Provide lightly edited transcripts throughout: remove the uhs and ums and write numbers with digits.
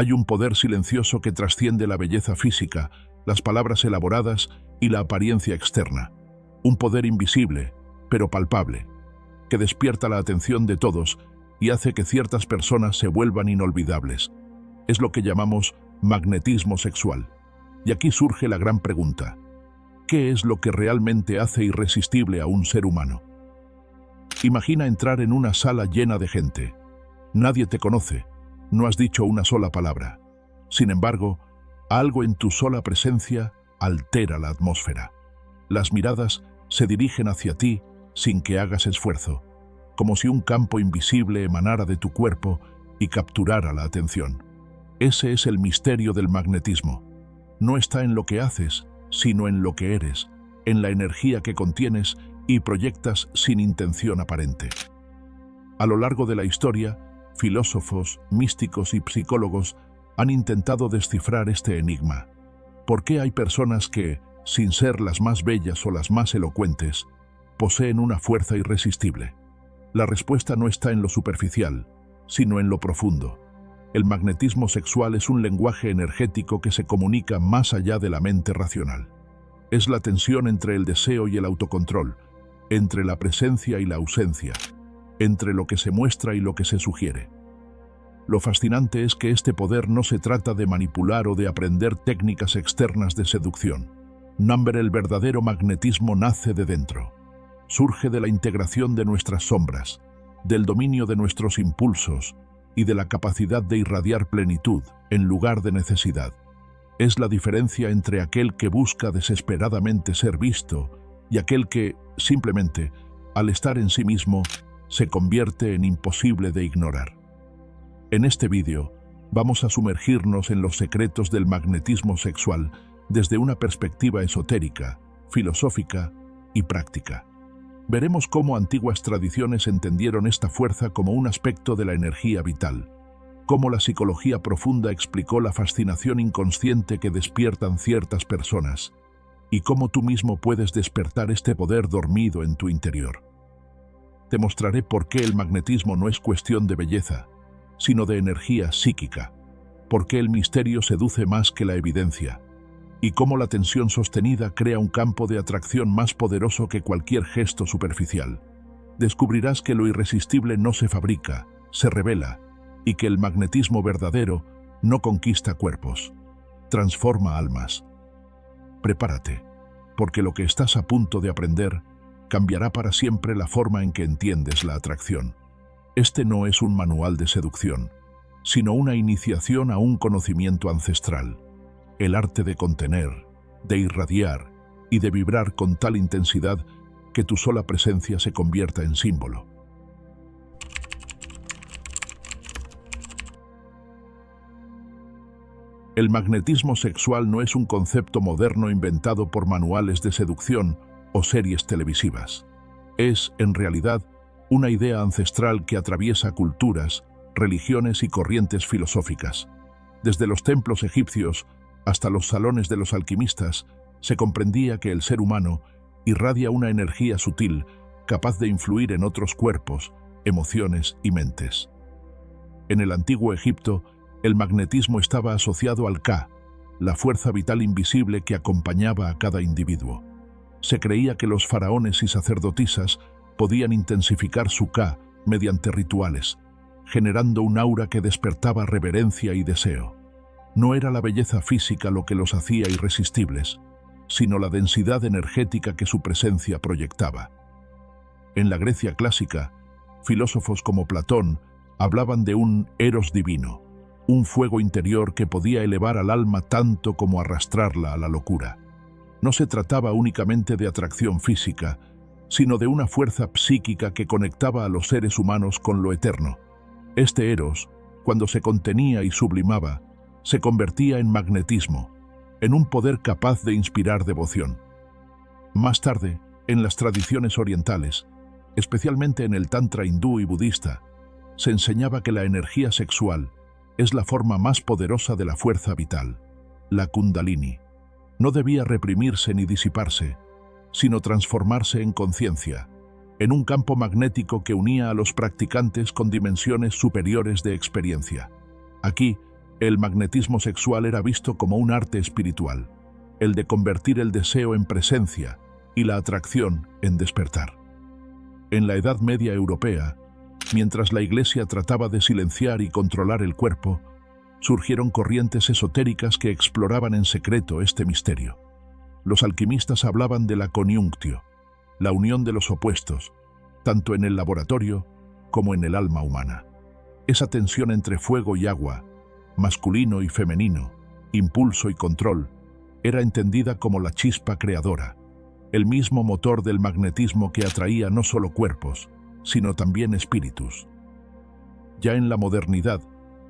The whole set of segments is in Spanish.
Hay un poder silencioso que trasciende la belleza física, las palabras elaboradas y la apariencia externa. Un poder invisible, pero palpable, que despierta la atención de todos y hace que ciertas personas se vuelvan inolvidables. Es lo que llamamos magnetismo sexual. Y aquí surge la gran pregunta: ¿qué es lo que realmente hace irresistible a un ser humano? Imagina entrar en una sala llena de gente. Nadie te conoce, no has dicho una sola palabra. Sin embargo, algo en tu sola presencia altera la atmósfera. Las miradas se dirigen hacia ti sin que hagas esfuerzo, como si un campo invisible emanara de tu cuerpo y capturara la atención. Ese es el misterio del magnetismo. No está en lo que haces, sino en lo que eres, en la energía que contienes y proyectas sin intención aparente. A lo largo de la historia, filósofos, místicos y psicólogos han intentado descifrar este enigma. ¿Por qué hay personas que, sin ser las más bellas o las más elocuentes, poseen una fuerza irresistible? La respuesta no está en lo superficial, sino en lo profundo. El magnetismo sexual es un lenguaje energético que se comunica más allá de la mente racional. Es la tensión entre el deseo y el autocontrol, entre la presencia y la ausencia, entre lo que se muestra y lo que se sugiere. Lo fascinante es que este poder no se trata de manipular o de aprender técnicas externas de seducción. El verdadero magnetismo nace de dentro. Surge de la integración de nuestras sombras, del dominio de nuestros impulsos y de la capacidad de irradiar plenitud en lugar de necesidad. Es la diferencia entre aquel que busca desesperadamente ser visto y aquel que, simplemente, al estar en sí mismo, se convierte en imposible de ignorar. En este vídeo, vamos a sumergirnos en los secretos del magnetismo sexual desde una perspectiva esotérica, filosófica y práctica. Veremos cómo antiguas tradiciones entendieron esta fuerza como un aspecto de la energía vital, cómo la psicología profunda explicó la fascinación inconsciente que despiertan ciertas personas, y cómo tú mismo puedes despertar este poder dormido en tu interior. Te mostraré por qué el magnetismo no es cuestión de belleza, sino de energía psíquica, por qué el misterio seduce más que la evidencia, y cómo la tensión sostenida crea un campo de atracción más poderoso que cualquier gesto superficial. Descubrirás que lo irresistible no se fabrica, se revela, y que el magnetismo verdadero no conquista cuerpos, transforma almas. Prepárate, porque lo que estás a punto de aprender cambiará para siempre la forma en que entiendes la atracción. Este no es un manual de seducción, sino una iniciación a un conocimiento ancestral, el arte de contener, de irradiar y de vibrar con tal intensidad que tu sola presencia se convierta en símbolo. El magnetismo sexual no es un concepto moderno inventado por manuales de seducción o series televisivas. Es, en realidad, una idea ancestral que atraviesa culturas, religiones y corrientes filosóficas. Desde los templos egipcios hasta los salones de los alquimistas, se comprendía que el ser humano irradia una energía sutil capaz de influir en otros cuerpos, emociones y mentes. En el antiguo Egipto, el magnetismo estaba asociado al Ka, la fuerza vital invisible que acompañaba a cada individuo. Se creía que los faraones y sacerdotisas podían intensificar su Ka mediante rituales, generando un aura que despertaba reverencia y deseo. No era la belleza física lo que los hacía irresistibles, sino la densidad energética que su presencia proyectaba. En la Grecia clásica, filósofos como Platón hablaban de un eros divino, un fuego interior que podía elevar al alma tanto como arrastrarla a la locura. No se trataba únicamente de atracción física, sino de una fuerza psíquica que conectaba a los seres humanos con lo eterno. Este eros, cuando se contenía y sublimaba, se convertía en magnetismo, en un poder capaz de inspirar devoción. Más tarde, en las tradiciones orientales, especialmente en el Tantra hindú y budista, se enseñaba que la energía sexual es la forma más poderosa de la fuerza vital, la Kundalini. No debía reprimirse ni disiparse, sino transformarse en conciencia, en un campo magnético que unía a los practicantes con dimensiones superiores de experiencia. Aquí, El magnetismo sexual era visto como un arte espiritual, el de convertir el deseo en presencia y la atracción en despertar. En la Edad Media europea, mientras la Iglesia trataba de silenciar y controlar el cuerpo, surgieron corrientes esotéricas que exploraban en secreto este misterio. Los alquimistas hablaban de la coniunctio, la unión de los opuestos, tanto en el laboratorio como en el alma humana. Esa tensión entre fuego y agua, masculino y femenino, impulso y control, era entendida como la chispa creadora, el mismo motor del magnetismo que atraía no solo cuerpos, sino también espíritus. Ya en la modernidad,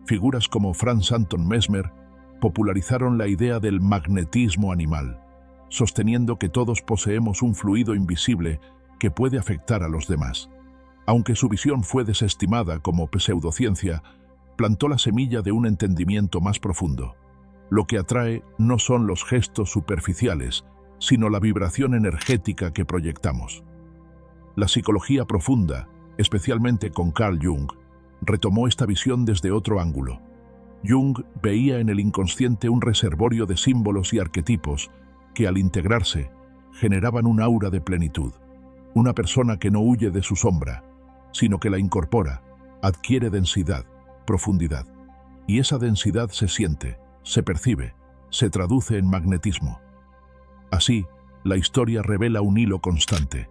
figuras como Franz Anton Mesmer popularizaron la idea del magnetismo animal, sosteniendo que todos poseemos un fluido invisible que puede afectar a los demás. Aunque su visión fue desestimada como pseudociencia, plantó la semilla de un entendimiento más profundo. Lo que atrae no son los gestos superficiales, sino la vibración energética que proyectamos. La psicología profunda, especialmente con Carl Jung, retomó esta visión desde otro ángulo. Jung veía en el inconsciente un reservorio de símbolos y arquetipos que, al integrarse, generaban un aura de plenitud. Una persona que no huye de su sombra, sino que la incorpora, adquiere densidad, profundidad. Y esa densidad se siente, se percibe, se traduce en magnetismo. Así, la historia revela un hilo constante.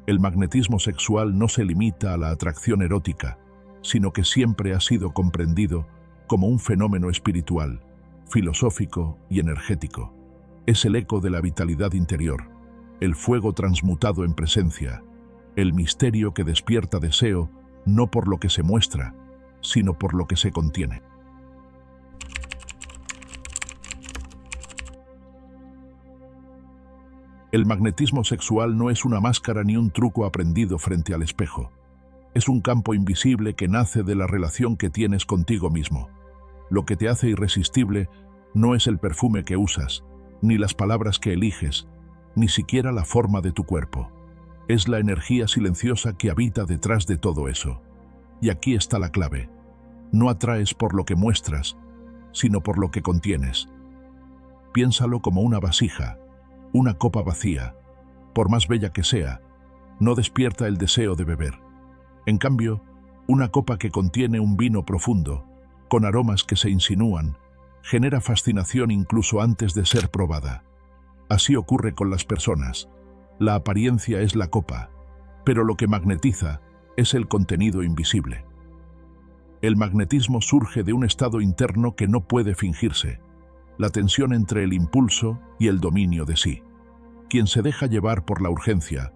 El magnetismo sexual no se limita a la atracción erótica, sino que siempre ha sido comprendido como un fenómeno espiritual, filosófico y energético. Es el eco de la vitalidad interior, el fuego transmutado en presencia, el misterio que despierta deseo no por lo que se muestra, sino por lo que se contiene. El magnetismo sexual no es una máscara ni un truco aprendido frente al espejo. Es un campo invisible que nace de la relación que tienes contigo mismo. Lo que te hace irresistible no es el perfume que usas, ni las palabras que eliges, ni siquiera la forma de tu cuerpo. Es la energía silenciosa que habita detrás de todo eso. Y aquí está la clave. No atraes por lo que muestras, sino por lo que contienes. Piénsalo como una vasija, una copa vacía. Por más bella que sea, no despierta el deseo de beber. En cambio, una copa que contiene un vino profundo, con aromas que se insinúan, genera fascinación incluso antes de ser probada. Así ocurre con las personas. La apariencia es la copa, pero lo que magnetiza es el contenido invisible. El magnetismo surge de un estado interno que no puede fingirse, la tensión entre el impulso y el dominio de sí. Quien se deja llevar por la urgencia,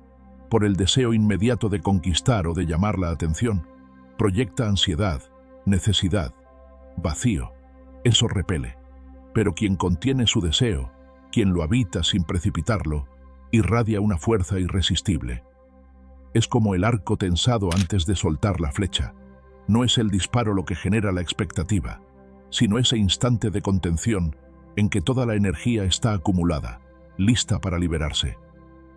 por el deseo inmediato de conquistar o de llamar la atención, proyecta ansiedad, necesidad, vacío. Eso repele. Pero quien contiene su deseo, quien lo habita sin precipitarlo, irradia una fuerza irresistible. Es como el arco tensado antes de soltar la flecha. No es el disparo lo que genera la expectativa, sino ese instante de contención en que toda la energía está acumulada, lista para liberarse.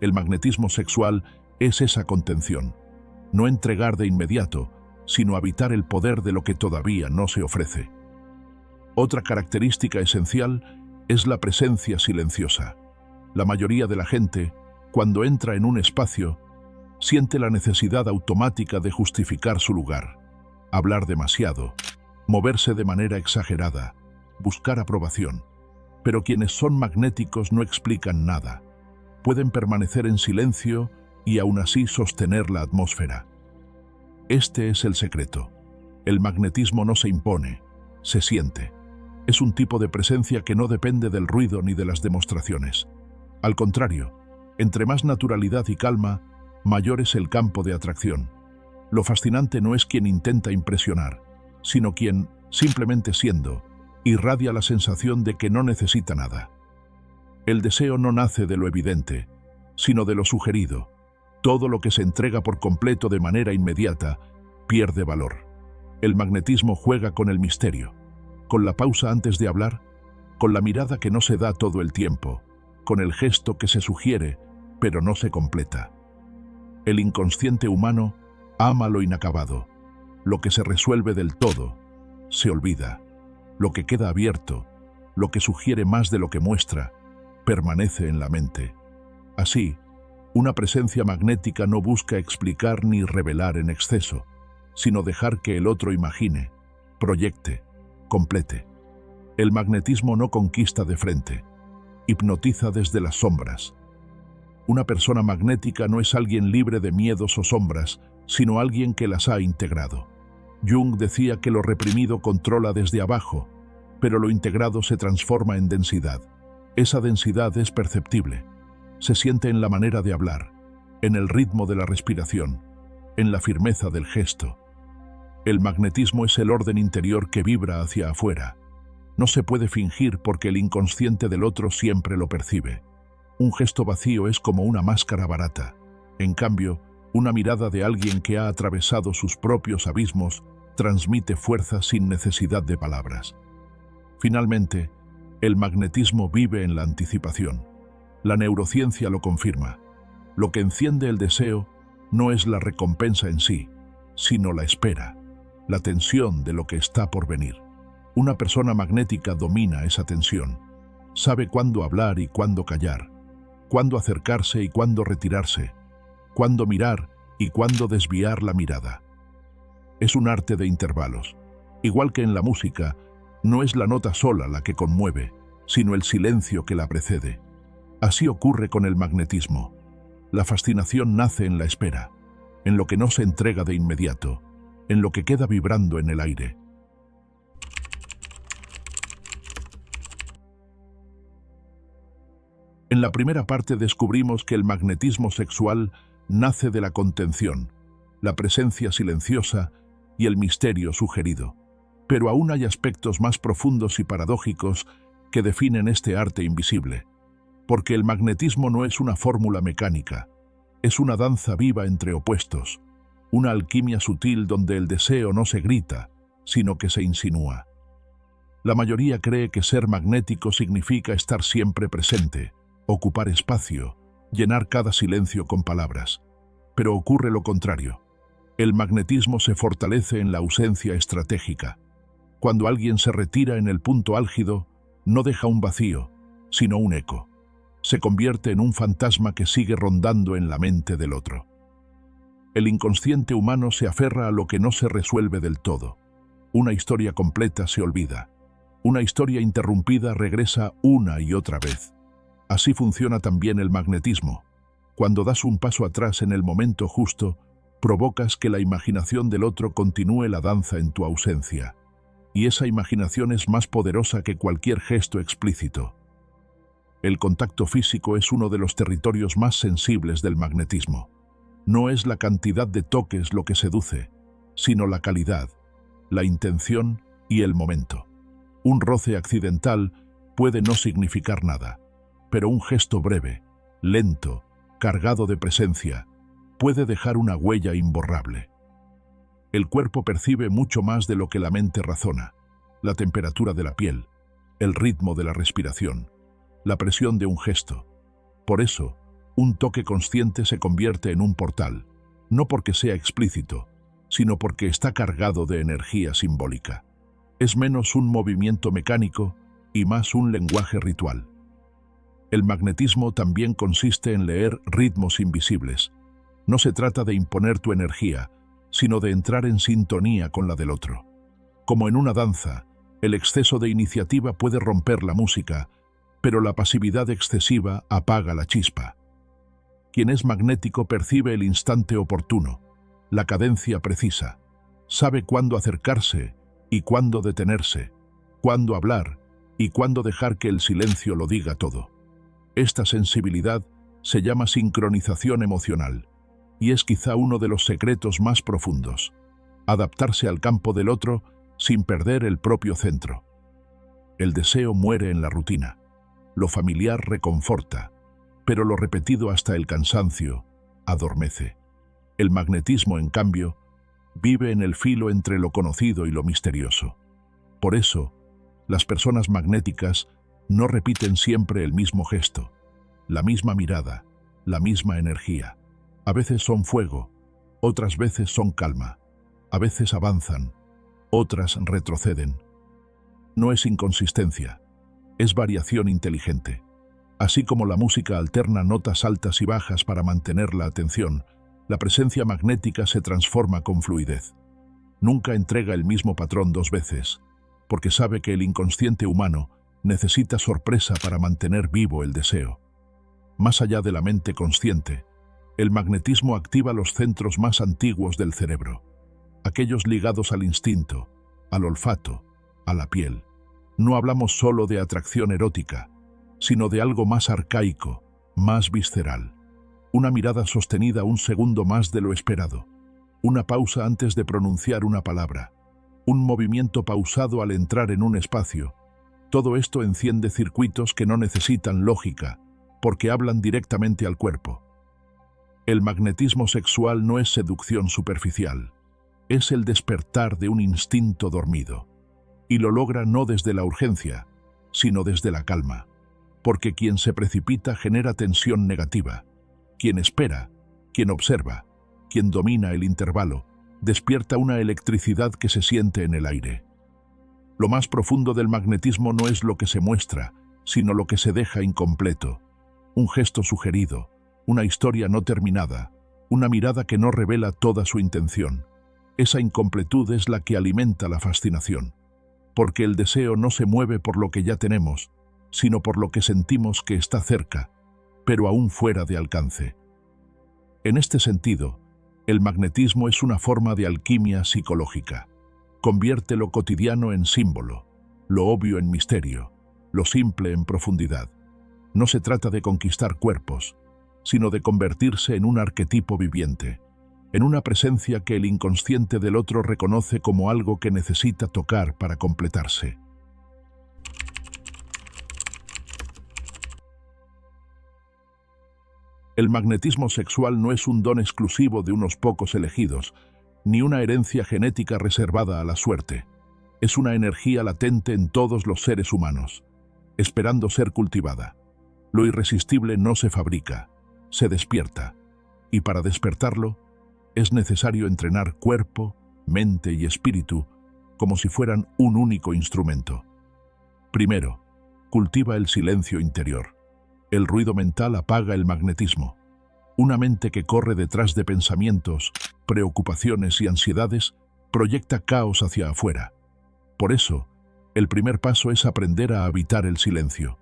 El magnetismo sexual es esa contención. No entregar de inmediato, sino habitar el poder de lo que todavía no se ofrece. Otra característica esencial es la presencia silenciosa. La mayoría de la gente, cuando entra en un espacio, siente la necesidad automática de justificar su lugar, hablar demasiado, moverse de manera exagerada, buscar aprobación. Pero quienes son magnéticos no explican nada. Pueden permanecer en silencio y aún así sostener la atmósfera. Este es el secreto. El magnetismo no se impone, se siente. Es un tipo de presencia que no depende del ruido ni de las demostraciones. Al contrario, entre más naturalidad y calma, mayor es el campo de atracción. Lo fascinante no es quien intenta impresionar, sino quien, simplemente siendo, irradia la sensación de que no necesita nada. El deseo no nace de lo evidente, sino de lo sugerido. Todo lo que se entrega por completo de manera inmediata pierde valor. El magnetismo juega con el misterio, con la pausa antes de hablar, con la mirada que no se da todo el tiempo, con el gesto que se sugiere, pero no se completa. El inconsciente humano ama lo inacabado. Lo que se resuelve del todo se olvida. Lo que queda abierto, lo que sugiere más de lo que muestra, permanece en la mente. Así, una presencia magnética no busca explicar ni revelar en exceso, sino dejar que el otro imagine, proyecte, complete. El magnetismo no conquista de frente, hipnotiza desde las sombras. Una persona magnética no es alguien libre de miedos o sombras, sino alguien que las ha integrado. Jung decía que lo reprimido controla desde abajo, pero lo integrado se transforma en densidad. Esa densidad es perceptible. Se siente en la manera de hablar, en el ritmo de la respiración, en la firmeza del gesto. El magnetismo es el orden interior que vibra hacia afuera. No se puede fingir porque el inconsciente del otro siempre lo percibe. Un gesto vacío es como una máscara barata. En cambio, una mirada de alguien que ha atravesado sus propios abismos transmite fuerza sin necesidad de palabras. Finalmente, el magnetismo vive en la anticipación. La neurociencia lo confirma. Lo que enciende el deseo no es la recompensa en sí, sino la espera, la tensión de lo que está por venir. Una persona magnética domina esa tensión. Sabe cuándo hablar y cuándo callar, cuándo acercarse y cuándo retirarse, cuándo mirar y cuándo desviar la mirada. Es un arte de intervalos. Igual que en la música, no es la nota sola la que conmueve, sino el silencio que la precede. Así ocurre con el magnetismo. La fascinación nace en la espera, en lo que no se entrega de inmediato, en lo que queda vibrando en el aire. En la primera parte descubrimos que el magnetismo sexual nace de la contención, la presencia silenciosa y el misterio sugerido. Pero aún hay aspectos más profundos y paradójicos que definen este arte invisible. Porque el magnetismo no es una fórmula mecánica, es una danza viva entre opuestos, una alquimia sutil donde el deseo no se grita, sino que se insinúa. La mayoría cree que ser magnético significa estar siempre presente, ocupar espacio, llenar cada silencio con palabras. Pero ocurre lo contrario. El magnetismo se fortalece en la ausencia estratégica. Cuando alguien se retira en el punto álgido, no deja un vacío, sino un eco. Se convierte en un fantasma que sigue rondando en la mente del otro. El inconsciente humano se aferra a lo que no se resuelve del todo. Una historia completa se olvida. Una historia interrumpida regresa una y otra vez. Así funciona también el magnetismo. Cuando das un paso atrás en el momento justo, provocas que la imaginación del otro continúe la danza en tu ausencia. Y esa imaginación es más poderosa que cualquier gesto explícito. El contacto físico es uno de los territorios más sensibles del magnetismo. No es la cantidad de toques lo que seduce, sino la calidad, la intención y el momento. Un roce accidental puede no significar nada, pero un gesto breve, lento, cargado de presencia, puede dejar una huella imborrable. El cuerpo percibe mucho más de lo que la mente razona. La temperatura de la piel, el ritmo de la respiración, la presión de un gesto. Por eso, un toque consciente se convierte en un portal, no porque sea explícito, sino porque está cargado de energía simbólica. Es menos un movimiento mecánico y más un lenguaje ritual. El magnetismo también consiste en leer ritmos invisibles. No se trata de imponer tu energía, sino de entrar en sintonía con la del otro. Como en una danza, el exceso de iniciativa puede romper la música, pero la pasividad excesiva apaga la chispa. Quien es magnético percibe el instante oportuno, la cadencia precisa, sabe cuándo acercarse y cuándo detenerse, cuándo hablar y cuándo dejar que el silencio lo diga todo. Esta sensibilidad se llama sincronización emocional y es quizá uno de los secretos más profundos, adaptarse al campo del otro sin perder el propio centro. El deseo muere en la rutina, lo familiar reconforta, pero lo repetido hasta el cansancio adormece. El magnetismo, en cambio, vive en el filo entre lo conocido y lo misterioso. Por eso, las personas magnéticas no repiten siempre el mismo gesto, la misma mirada, la misma energía. A veces son fuego, otras veces son calma, a veces avanzan, otras retroceden. No es inconsistencia, es variación inteligente. Así como la música alterna notas altas y bajas para mantener la atención, la presencia magnética se transforma con fluidez. Nunca entrega el mismo patrón dos veces, porque sabe que el inconsciente humano necesita sorpresa para mantener vivo el deseo. Más allá de la mente consciente, el magnetismo activa los centros más antiguos del cerebro, aquellos ligados al instinto, al olfato, a la piel. No hablamos solo de atracción erótica, sino de algo más arcaico, más visceral. Una mirada sostenida un segundo más de lo esperado, una pausa antes de pronunciar una palabra, un movimiento pausado al entrar en un espacio. Todo esto enciende circuitos que no necesitan lógica, porque hablan directamente al cuerpo. El magnetismo sexual no es seducción superficial, es el despertar de un instinto dormido. Y lo logra no desde la urgencia, sino desde la calma. Porque quien se precipita genera tensión negativa. Quien espera, quien observa, quien domina el intervalo, despierta una electricidad que se siente en el aire. Lo más profundo del magnetismo no es lo que se muestra, sino lo que se deja incompleto. Un gesto sugerido, una historia no terminada, una mirada que no revela toda su intención. Esa incompletud es la que alimenta la fascinación. Porque el deseo no se mueve por lo que ya tenemos, sino por lo que sentimos que está cerca, pero aún fuera de alcance. En este sentido, el magnetismo es una forma de alquimia psicológica. Convierte lo cotidiano en símbolo, lo obvio en misterio, lo simple en profundidad. No se trata de conquistar cuerpos, sino de convertirse en un arquetipo viviente, en una presencia que el inconsciente del otro reconoce como algo que necesita tocar para completarse. El magnetismo sexual no es un don exclusivo de unos pocos elegidos, ni una herencia genética reservada a la suerte. Es una energía latente en todos los seres humanos, esperando ser cultivada. Lo irresistible no se fabrica, se despierta, y para despertarlo, es necesario entrenar cuerpo, mente y espíritu como si fueran un único instrumento. Primero, cultiva el silencio interior. El ruido mental apaga el magnetismo. Una mente que corre detrás de pensamientos, preocupaciones y ansiedades proyecta caos hacia afuera. Por eso, el primer paso es aprender a habitar el silencio.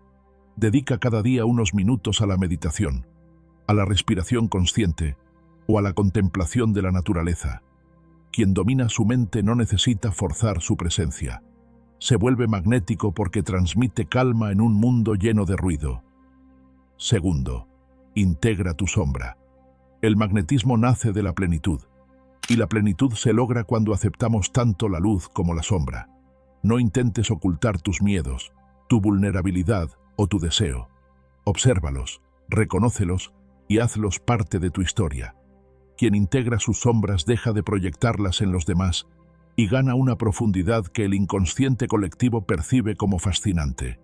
Dedica cada día unos minutos a la meditación, a la respiración consciente, o a la contemplación de la naturaleza. Quien domina su mente no necesita forzar su presencia. Se vuelve magnético porque transmite calma en un mundo lleno de ruido. Segundo, integra tu sombra. El magnetismo nace de la plenitud, y la plenitud se logra cuando aceptamos tanto la luz como la sombra. No intentes ocultar tus miedos, tu vulnerabilidad o tu deseo. Obsérvalos, reconócelos y hazlos parte de tu historia. Quien integra sus sombras deja de proyectarlas en los demás y gana una profundidad que el inconsciente colectivo percibe como fascinante.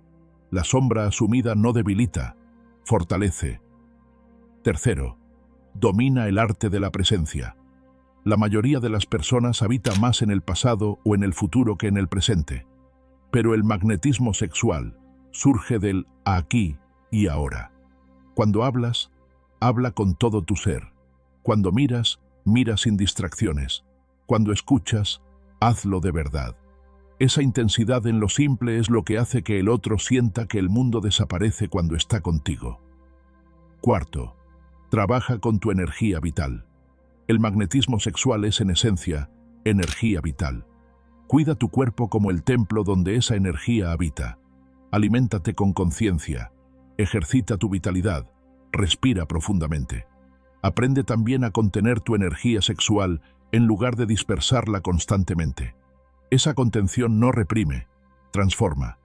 La sombra asumida no debilita, fortalece. Tercero, domina el arte de la presencia. La mayoría de las personas habita más en el pasado o en el futuro que en el presente. Pero el magnetismo sexual surge del aquí y ahora. Cuando hablas, habla con todo tu ser. Cuando miras, mira sin distracciones. Cuando escuchas, hazlo de verdad. Esa intensidad en lo simple es lo que hace que el otro sienta que el mundo desaparece cuando está contigo. Cuarto, trabaja con tu energía vital. El magnetismo sexual es, en esencia, energía vital. Cuida tu cuerpo como el templo donde esa energía habita. Aliméntate con conciencia. Ejercita tu vitalidad. Respira profundamente. Aprende también a contener tu energía sexual en lugar de dispersarla constantemente. Esa contención no reprime, transforma.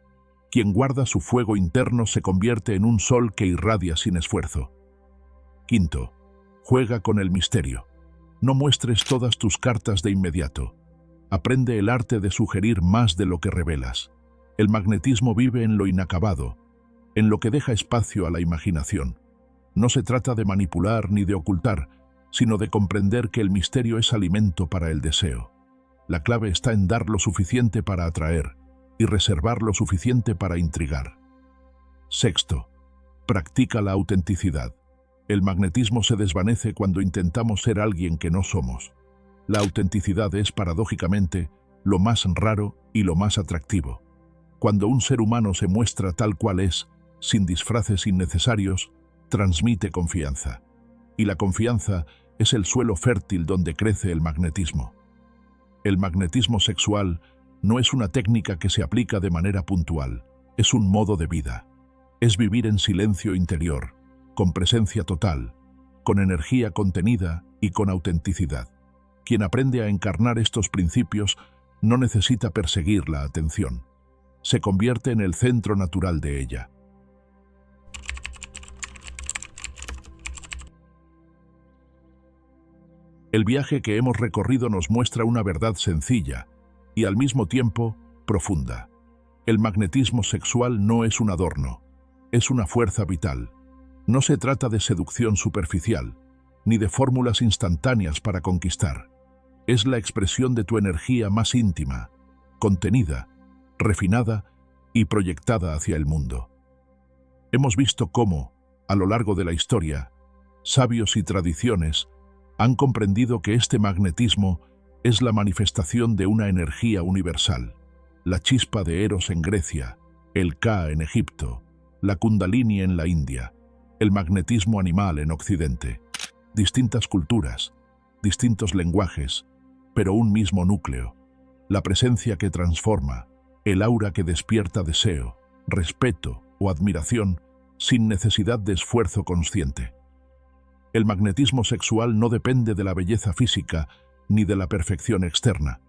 Quien guarda su fuego interno se convierte en un sol que irradia sin esfuerzo. Quinto, juega con el misterio. No muestres todas tus cartas de inmediato. Aprende el arte de sugerir más de lo que revelas. El magnetismo vive en lo inacabado, en lo que deja espacio a la imaginación. No se trata de manipular ni de ocultar, sino de comprender que el misterio es alimento para el deseo. La clave está en dar lo suficiente para atraer y reservar lo suficiente para intrigar. Sexto, practica la autenticidad. El magnetismo se desvanece cuando intentamos ser alguien que no somos. La autenticidad es, paradójicamente, lo más raro y lo más atractivo. Cuando un ser humano se muestra tal cual es, sin disfraces innecesarios, transmite confianza. Y la confianza es el suelo fértil donde crece el magnetismo. El magnetismo sexual no es una técnica que se aplica de manera puntual, es un modo de vida. Es vivir en silencio interior, con presencia total, con energía contenida y con autenticidad. Quien aprende a encarnar estos principios no necesita perseguir la atención. Se convierte en el centro natural de ella. El viaje que hemos recorrido nos muestra una verdad sencilla y al mismo tiempo profunda. El magnetismo sexual no es un adorno, es una fuerza vital. No se trata de seducción superficial, ni de fórmulas instantáneas para conquistar. Es la expresión de tu energía más íntima, contenida, refinada y proyectada hacia el mundo. Hemos visto cómo, a lo largo de la historia, sabios y tradiciones han comprendido que este magnetismo es la manifestación de una energía universal. La chispa de Eros en Grecia, el Ka en Egipto, la Kundalini en la India, el magnetismo animal en Occidente. Distintas culturas, distintos lenguajes, pero un mismo núcleo. La presencia que transforma, el aura que despierta deseo, respeto o admiración sin necesidad de esfuerzo consciente. El magnetismo sexual no depende de la belleza física ni de la perfección externa.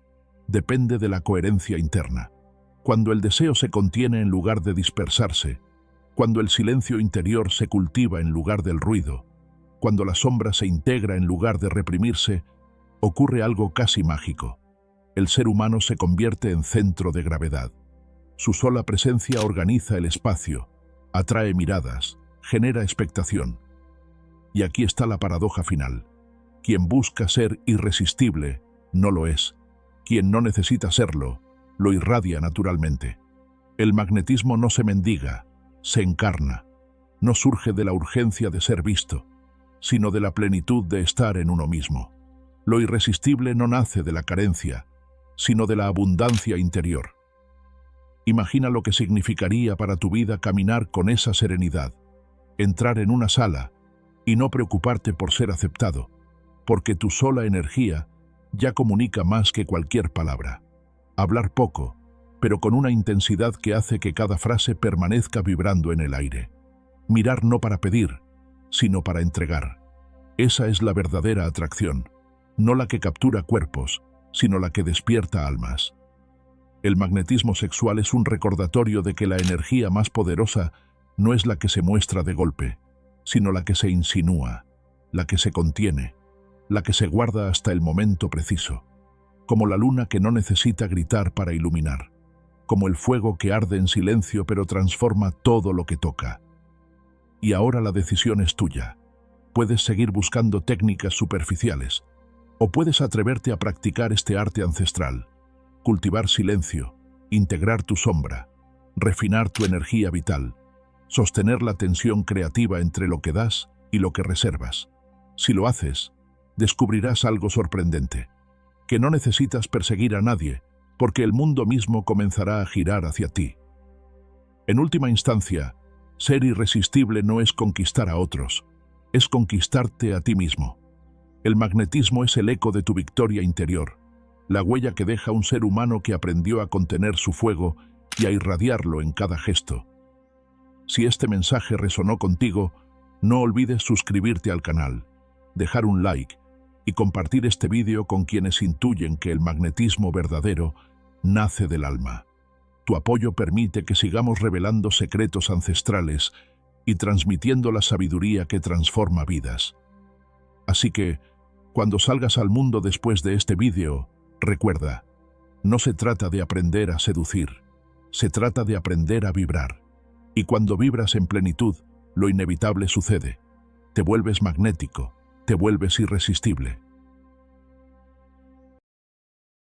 Depende de la coherencia interna. Cuando el deseo se contiene en lugar de dispersarse, cuando el silencio interior se cultiva en lugar del ruido, cuando la sombra se integra en lugar de reprimirse, ocurre algo casi mágico. El ser humano se convierte en centro de gravedad. Su sola presencia organiza el espacio, atrae miradas, genera expectación. Y aquí está la paradoja final. Quien busca ser irresistible, no lo es. Quien no necesita serlo, lo irradia naturalmente. El magnetismo no se mendiga, se encarna. No surge de la urgencia de ser visto, sino de la plenitud de estar en uno mismo. Lo irresistible no nace de la carencia, sino de la abundancia interior. Imagina lo que significaría para tu vida caminar con esa serenidad, entrar en una sala y no preocuparte por ser aceptado, porque tu sola energía ya comunica más que cualquier palabra. Hablar poco, pero con una intensidad que hace que cada frase permanezca vibrando en el aire. Mirar no para pedir, sino para entregar. Esa es la verdadera atracción, no la que captura cuerpos, sino la que despierta almas. El magnetismo sexual es un recordatorio de que la energía más poderosa no es la que se muestra de golpe, sino la que se insinúa, la que se contiene, la que se guarda hasta el momento preciso, como la luna que no necesita gritar para iluminar, como el fuego que arde en silencio pero transforma todo lo que toca. Y ahora la decisión es tuya. Puedes seguir buscando técnicas superficiales, o puedes atreverte a practicar este arte ancestral, cultivar silencio, integrar tu sombra, refinar tu energía vital, sostener la tensión creativa entre lo que das y lo que reservas. Si lo haces, descubrirás algo sorprendente, que no necesitas perseguir a nadie, porque el mundo mismo comenzará a girar hacia ti. En última instancia, ser irresistible no es conquistar a otros, es conquistarte a ti mismo. El magnetismo es el eco de tu victoria interior, la huella que deja un ser humano que aprendió a contener su fuego y a irradiarlo en cada gesto. Si este mensaje resonó contigo, no olvides suscribirte al canal, dejar un like y compartir este vídeo con quienes intuyen que el magnetismo verdadero nace del alma. Tu apoyo permite que sigamos revelando secretos ancestrales y transmitiendo la sabiduría que transforma vidas. Así que, cuando salgas al mundo después de este vídeo, recuerda, no se trata de aprender a seducir, se trata de aprender a vibrar. Y cuando vibras en plenitud, lo inevitable sucede. Te vuelves magnético, te vuelves irresistible.